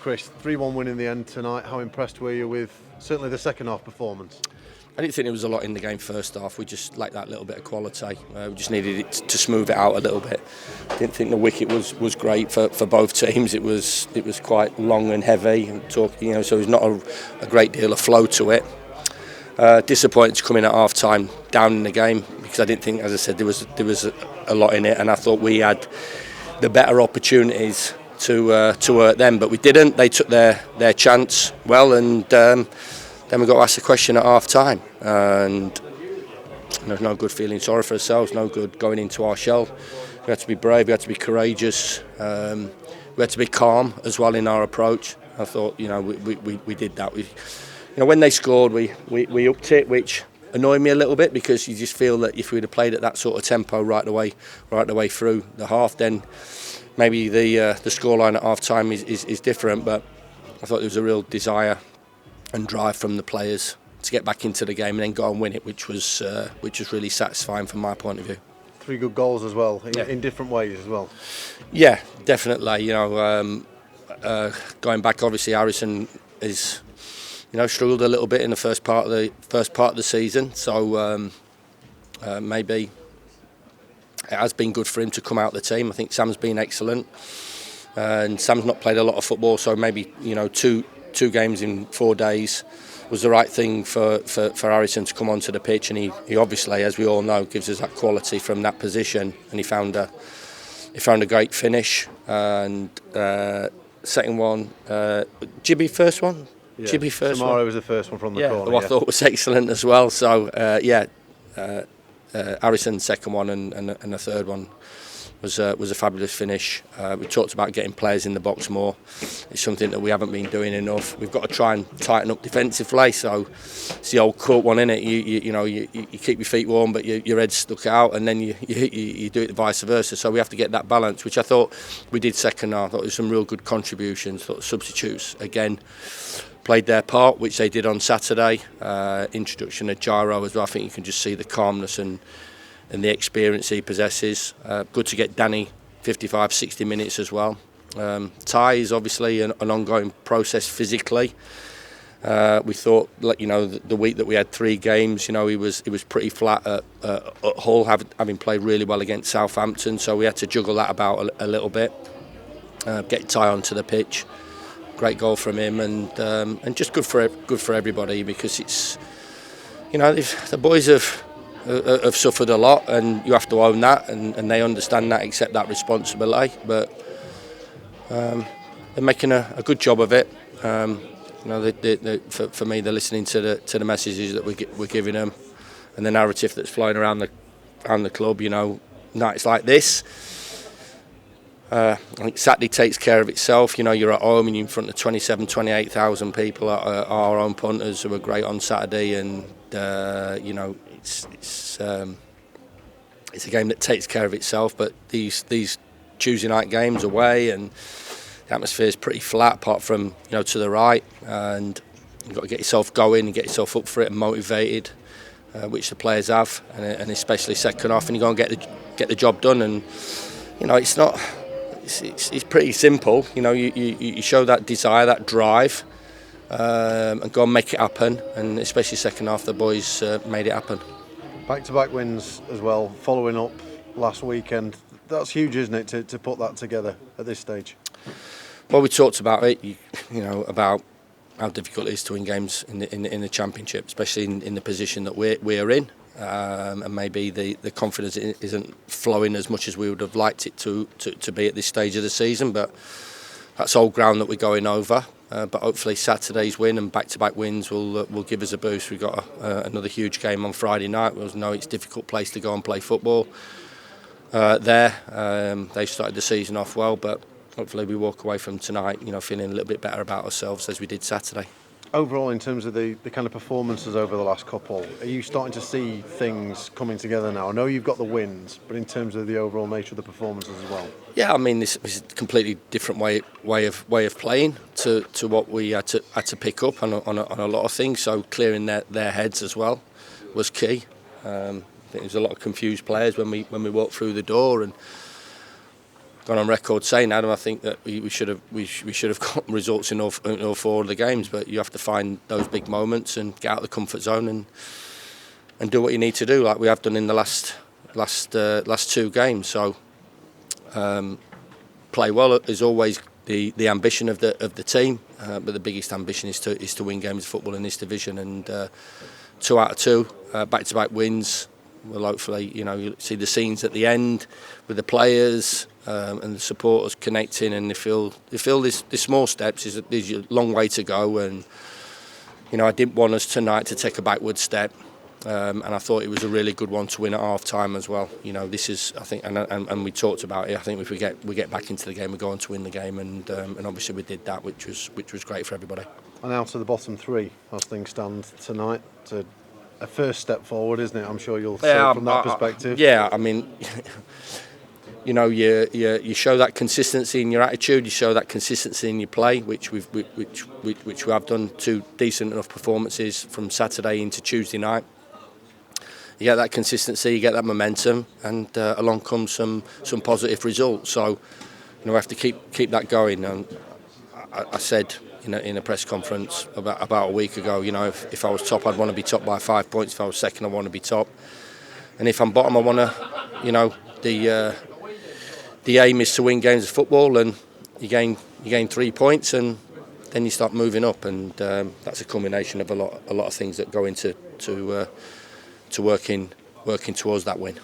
Chris, 3-1 win in the end tonight. How impressed were you with certainly the second half performance? I didn't think there was a lot in the game first half. We just lacked that little bit of quality. We just needed it to smooth it out a little bit. Didn't think the wicket was great for both teams. It was quite long and heavy, and so there's not a great deal of flow to it. Disappointed to come in at half time down in the game, because I didn't think, as I said, there was a lot in it, and I thought we had the better opportunities to hurt them, but we didn't. They took their chance well, and then we got to ask the question at half time, and there's no good feeling sorry for ourselves, no good going into our shell. We had to be brave, we had to be courageous, we had to be calm as well in our approach. I thought, we did that. When they scored, we upped it, which annoyed me a little bit, because you just feel that if we'd have played at that sort of tempo right the way through the half, then maybe the scoreline at half time is different. But I thought there was a real desire and drive from the players to get back into the game and then go and win it, which was really satisfying from my point of view. 3 good goals as well, in different ways as well. Yeah, definitely. Going back, obviously Harrison is struggled a little bit in the first part of the season, so maybe it has been good for him to come out of the team. I think Sam's been excellent, and Sam's not played a lot of football, so maybe two games in 4 days was the right thing for Harrison to come onto the pitch, and he obviously, as we all know, gives us that quality from that position, and he found a great finish. And second one, Jibby first one. Yeah. Jibby first Samara one. was the first one from the corner. Who I thought was excellent as well. So Harrison's second one and the third one was a fabulous finish. We talked about getting players in the box more. It's something that we haven't been doing enough. We've got to try and tighten up defensively. So it's the old court one, innit? You keep your feet warm, but your head's stuck out, and then you do it vice versa. So we have to get that balance, which I thought we did second half. I thought there was some real good contributions. I thought substitutes again played their part, which they did on Saturday. Introduction of Gyro as well. I think you can just see the calmness and the experience he possesses. Good to get Danny 55, 60 minutes as well. Ty is obviously an ongoing process physically. We thought, the week that we had 3 games, he was pretty flat at Hull, having played really well against Southampton. So we had to juggle that about a little bit. Get Ty onto the pitch. Great goal from him, and just good for everybody, because it's the boys have suffered a lot, and you have to own that, and they understand that, accept that responsibility. But they're making a good job of it. For me, they're listening to the messages that we're giving them, and the narrative that's flying around the club. Nights like this, I think Saturday takes care of itself. You're at home and you're in front of 27,000, 28,000 people. Our own punters who were great on Saturday, and it's a game that takes care of itself. But these Tuesday night games away, and the atmosphere is pretty flat apart from to the right, and you've got to get yourself going and get yourself up for it and motivated, which the players have, and especially second half, and you go and get the job done. And it's not. It's pretty simple. You show that desire, that drive, and go and make it happen. And especially second half, the boys made it happen. Back-to-back wins as well, following up last weekend. That's huge, isn't it, to put that together at this stage? Well, we talked about it, about how difficult it is to win games in the Championship, especially in the position that we're in. And maybe the confidence isn't flowing as much as we would have liked it to be at this stage of the season, but that's old ground that we're going over. But hopefully Saturday's win and back-to-back wins will give us a boost. We've got another huge game on Friday night. We know it's a difficult place to go and play football there. They've started the season off well, but hopefully we walk away from tonight feeling a little bit better about ourselves as we did Saturday. Overall, in terms of the kind of performances over the last couple, are you starting to see things coming together now? I know you've got the wins, but in terms of the overall nature of the performances as well? Yeah, I mean, this is a completely different way of playing to what we had to pick up on a lot of things. So clearing their heads as well was key. I think there was a lot of confused players when we walked through the door, and gone on record saying that, and I think that we should have got results in all four of the games. But you have to find those big moments and get out of the comfort zone and do what you need to do, like we have done in the last two games. So play well is always the ambition of the team, but the biggest ambition is to win games of football in this division. And 2 out of 2 back-to-back wins. Well, hopefully, you see the scenes at the end with the players and the supporters connecting, and they feel these small steps. There's a long way to go, and I didn't want us tonight to take a backward step, and I thought it was a really good one to win at half time as well. This is, I think, and we talked about it. I think if we get back into the game, we're going to win the game, and obviously we did that, which was great for everybody. And out of the bottom 3, as things stand tonight, a first step forward, isn't it? I'm sure you'll see it from that perspective. Yeah, I mean, you show that consistency in your attitude, you show that consistency in your play, which we have done 2 decent enough performances from Saturday into Tuesday night. You get that consistency, you get that momentum, and along comes some positive results. So we have to keep that going. And I said, in a press conference about a week ago, if I was top, I'd want to be top by 5 points. If I was second, I want to be top. And if I'm bottom, I want to, the aim is to win games of football, and you gain 3 points, and then you start moving up, and that's a combination of a lot of things that go into working towards that win.